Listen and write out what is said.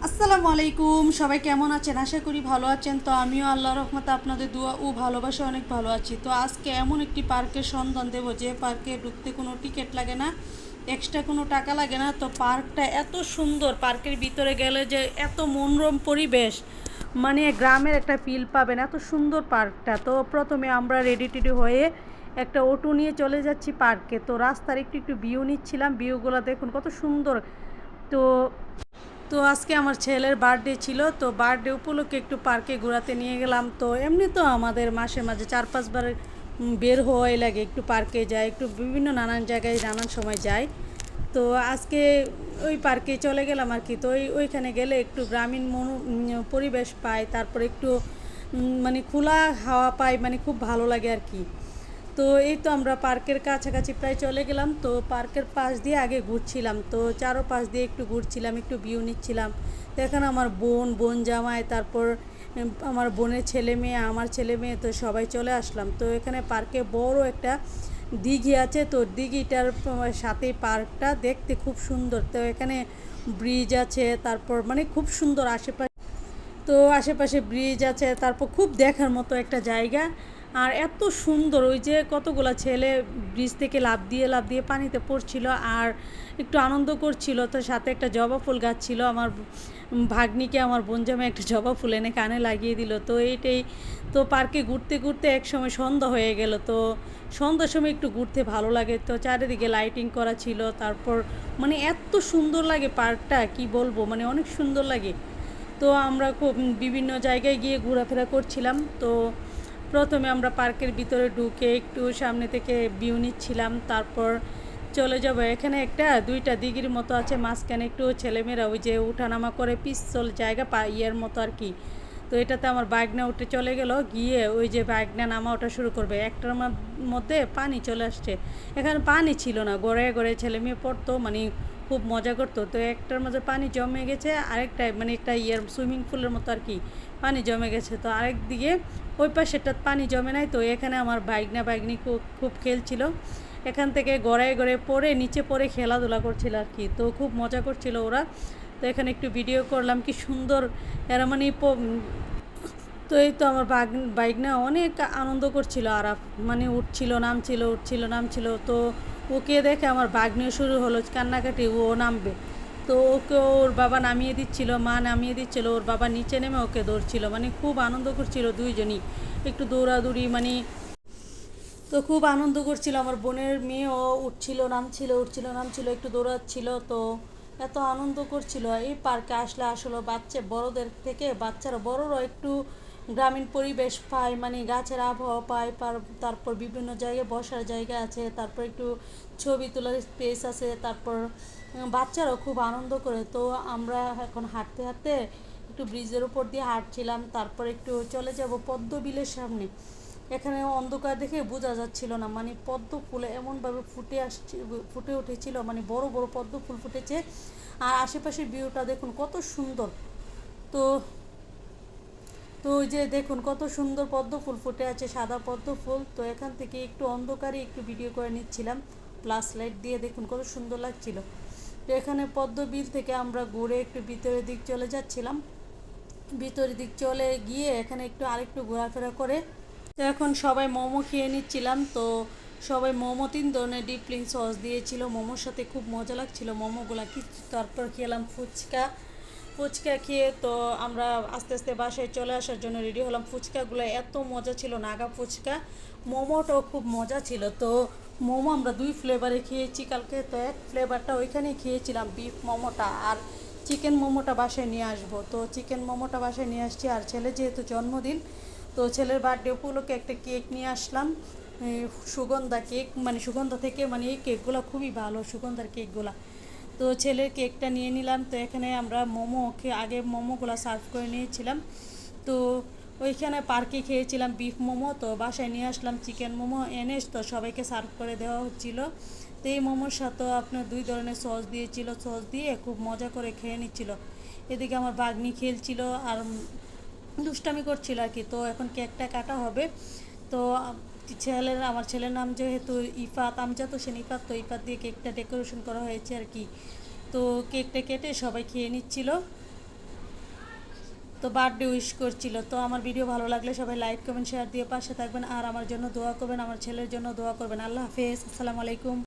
আসসালামু আলাইকুম, সবাই কেমন আছেন? আশা করি ভালো আছেন। তো আমিও আল্লাহর রহমতে আপনাদের দোয়া ও ভালোবাসা অনেক ভালো আছি। তো আজকে এমন একটি পার্কের সন্ধান দেবো যে পার্কে ঢুকতে কোনো টিকিট লাগে না, এক্সট্রা কোনো টাকা লাগে না। তো পার্কটা এত সুন্দর, পার্কের ভিতরে গেলে যে এত মনোরম পরিবেশ, মানে গ্রামের একটা ফিল পাবেন, এত সুন্দর পার্কটা। তো প্রথমে আমরা রেডি টেডি হয়ে একটা অটো নিয়ে চলে যাচ্ছি পার্কে। তো রাস্তার একটু একটু ভিউ নিচ্ছিলাম, ভিউগুলো দেখুন কত সুন্দর। তো তো আজকে আমার ছেলের বার্থডে ছিল, তো বার্থডে উপলক্ষে একটু পার্কে ঘোরাতে নিয়ে গেলাম। তো এমনি তো আমাদের মাসে মাঝে 4-5 বার বের হওয়াই লাগে, একটু পার্কে যাই, একটু বিভিন্ন নানান জায়গায় নানান সময় যাই। তো আজকে ওই পার্কে চলে গেলাম আর কি। তো ওইখানে গেলে একটু গ্রামীণ পরিবেশ পাই, তারপর একটু মানে খোলা হাওয়া পাই, মানে খুব ভালো লাগে আর কি। তো এই তো আমরা পার্কের কাছাকাছি প্রায় চলে গেলাম। তো পার্কের পাশ দিয়ে আগে ঘুরছিলাম, তো চারো পাশ দিয়ে একটু ঘুরছিলাম, একটু ভিউ নিচ্ছিলাম। তো এখানে আমার বোন জামাই, তারপর আমার বোনের ছেলে মেয়ে, আমার ছেলে মেয়ে, তো সবাই চলে আসলাম। তো এখানে পার্কে বড় একটা দিঘি আছে, তো দিঘিটার সাথে পার্কটা দেখতে খুব সুন্দর। তো এখানে ব্রিজ আছে, তারপর মানে খুব সুন্দর আশেপাশে। তো আশেপাশে ব্রিজ আছে, তারপর খুব দেখার মতো একটা জায়গা। আর এত সুন্দর, ওই যে কতগুলা ছেলে ব্রিজ থেকে লাফ দিয়ে পানিতে পড়ছিল আর একটু আনন্দ করছিল। তো সাথে একটা জবা ফুল গাছ ছিল, আমার ভাগ্নিকে আমার বোনজামে একটা জবা ফুল এনে কানে লাগিয়ে দিল। তো এইটাই। তো পার্কে ঘুরতে ঘুরতে এক সময় সন্ধ্যা হয়ে গেল। তো সন্ধ্যার সময় একটু ঘুরতে ভালো লাগে, তো চারিদিকে লাইটিং করা ছিল। তারপর মানে এত সুন্দর লাগে পার্কটা, কি বলবো, মানে অনেক সুন্দর লাগে। তো আমরা খুব বিভিন্ন জায়গায় গিয়ে ঘোরাফেরা করছিলাম। তো প্রথমে আমরা পার্কের ভিতরে ঢুকে একটু সামনে থেকে ভিউ নিচ্ছিলাম, তারপর চলে যাব। এখানে একটা দুইটা দিঘির মতো আছে, মাঝখানে একটু ছেলেমেয়েরা ওই যে উঠানামা করে পিস্তল জায়গা ইয়ের মতো আর কি। তো এটাতে আমার বাগনা উঠে চলে গেল, গিয়ে ওই যে বাগনা নামা ওঠা শুরু করবে। একটার মধ্যে পানি চলে আসছে, এখানে পানি ছিল না, গড়ে গড়ে ছেলে মেয়ে পড়তো, মানে খুব মজা করতো। তো একটার মধ্যে পানি জমে গেছে, আরেকটা মানে একটা সুইমিং পুলের মতো আর কি, পানি জমে গেছে। তো আরেক দিকে ওই পাশেরটা পানি জমে নাই। তো এখানে আমার বাইগনি খুব খুব খেলছিল, এখান থেকে গড়ায় গড়ে পড়ে নিচে পড়ে খেলাধুলা করছিল আর কি। তো খুব মজা করছিল ওরা। তো এখানে একটু ভিডিও করলাম, কি সুন্দর এরা মানে তো এই তো আমার বাইক না অনেক আনন্দ করছিল, আর মানে উঠছিল নামছিল। তো ওকে দেখে আমার বাগনিও শুরু হলো কান্নাকাটি, ও নামবে। তো ওকে ওর বাবা নামিয়ে দিচ্ছিল, মা নামিয়ে দিচ্ছিল, ওর বাবা নিচে নেমে ওকে দৌড়ছিল, মানে খুব আনন্দ করছিল দুইজনই, একটু দৌড়াদৌড়ি মানে। তো খুব আনন্দ করছিল, আমার বোনের মেয়েও উঠছিল নামছিল, একটু দৌড়াচ্ছিল। তো এত আনন্দ করছিল। এই পার্কে আসলে আসলে বড়দের থেকে বাচ্চারা বড়রাও একটু গ্রামীণ পরিবেশ পায়, মানে গাছের আবহাওয়া পায়, তারপর বিভিন্ন জায়গায় বসার জায়গা আছে, তারপর একটু ছবি তোলার স্পেস আছে, তারপর বাচ্চারাও খুব আনন্দ করে। তো আমরা এখন হাঁটতে হাঁটতে একটু ব্রিজের উপর দিয়ে হাঁটছিলাম, তারপর একটু চলে যাব পদ্মবিলের সামনে। এখানে অন্ধকার দেখে বোঝা যাচ্ছিল না, মানে পদ্ম ফুলে এমনভাবে ফুটে উঠেছিল, মানে বড় বড় পদ্ম ফুল ফুটেছে। আর আশেপাশের ভিউটা দেখুন কত সুন্দর। তো তো ওই যে দেখুন কত সুন্দর পদ্ম ফুল ফুটে আছে, সাদা পদ্ম ফুল। তো এখান থেকে একটু অন্ধকারে একটু ভিডিও করে নিচ্ছিলাম, প্লাস লাইট দিয়ে, দেখুন কত সুন্দর লাগছিল। তো এখানে পদ্ম বিল থেকে আমরা ঘুরে একটু ভিতরের দিক চলে যাচ্ছিলাম। ভিতরের দিক চলে গিয়ে এখানে একটু আরেকটু ঘোরাফেরা করে তো এখন সবাই মোমো খেয়ে নিচ্ছিলাম। তো সবাই মোমো 3 ধরনের ডিপলিং সস দিয়েছিল, মোমোর সাথে খুব মজা লাগছিল মোমোগুলা কি। তারপর খেলাম ফুচকা, ফুচকা খেয়ে তো আমরা আস্তে আস্তে বাসায় চলে আসার জন্য রেডি হলাম। ফুচকাগুলো এত মজা ছিল, নাগা ফুচকা। মোমোটাও খুব মজা ছিল। তো মোমো আমরা 2 ফ্লেভারে খেয়েছি কালকে। তো এক ফ্লেভারটা ওইখানেই খেয়েছিলাম, বিফ মোমোটা, আর চিকেন মোমোটা বাসায় নিয়ে আসবো। তো চিকেন মোমোটা বাসায় নিয়ে আসছি। আর ছেলে যেহেতু জন্মদিন, তো ছেলের বার্থডে উপলক্ষে একটা কেক নিয়ে আসলাম, সুগন্ধা কেক, মানে সুগন্ধা থেকে, মানে এই কেকগুলো খুবই ভালো, সুগন্ধার কেকগুলো। তো ছেলের কেকটা নিয়ে নিলাম। তো এখানে আমরা আগে মোমোগুলো সার্ভ করে নিয়েছিলাম। তো ওইখানে পার্কে খেয়েছিলাম বিফ মোমো, তো বাসায় নিয়ে আসলাম চিকেন মোমো এনে, তো সবাইকে সার্ভ করে দেওয়া হচ্ছিল। তো এই মোমোর সাথেও আপনার 2 ধরনের সস দিয়েছিল, সস দিয়ে খুব মজা করে খেয়ে নিচ্ছিল। এদিকে আমার বাগনি খেলছিল আর দুষ্টামি করছিল আর কি। তো এখন কেকটা কাটা হবে। তো আমার ছেলের নাম যেহেতু ইফাত, আমজাদ হোসেন ইফাত, তো ইফাত দিয়ে কেকটা ডেকোরেশন করা হয়েছে আর কি। তো কেকটা কেটে সবাই খেয়ে নিচ্ছিল। তো বার্থডে উইশ করছিল। তো আমার ভিডিও ভালো লাগলে সবাই লাইক কমেন্ট শেয়ার দিয়ে পাশে থাকবেন, আর আমার জন্য দোয়া করবেন, আমার ছেলের জন্য দোয়া করবেন। আল্লাহ হাফেজ, আসসালামু আলাইকুম।